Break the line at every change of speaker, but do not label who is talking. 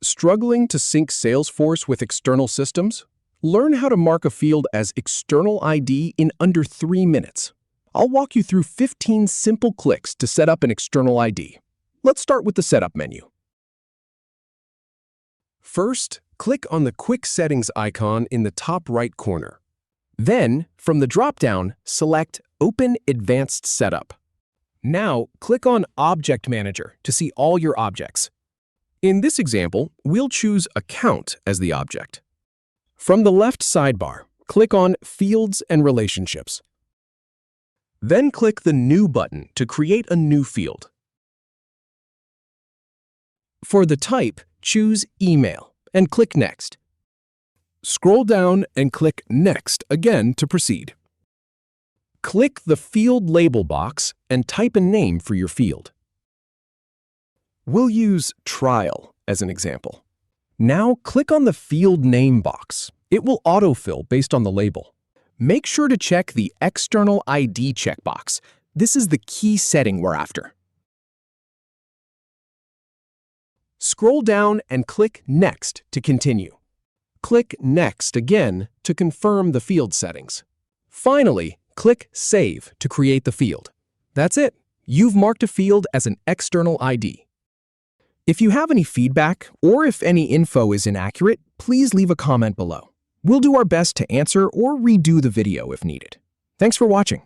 Struggling to sync Salesforce with external systems? Learn how to mark a field as external ID in under 3 minutes. I'll walk you through 15 simple clicks to set up an external ID. Let's start with the Setup menu. First, click on the Quick Settings icon in the top right corner. Then, from the drop-down, select Open Advanced Setup. Now, click on Object Manager to see all your objects. In this example, we'll choose Account as the object. From the left sidebar, click on Fields and Relationships. Then click the New button to create a new field. For the type, choose Email and click Next. Scroll down and click Next again to proceed. Click the Field Label box and type a name for your field. We'll use Trial as an example. Now click on the Field Name box. It will autofill based on the label. Make sure to check the External ID checkbox. This is the key setting we're after. Scroll down and click Next to continue. Click Next again to confirm the field settings. Finally, click Save to create the field. That's it. You've marked a field as an external ID. If you have any feedback or if any info is inaccurate, please leave a comment below. We'll do our best to answer or redo the video if needed. Thanks for watching.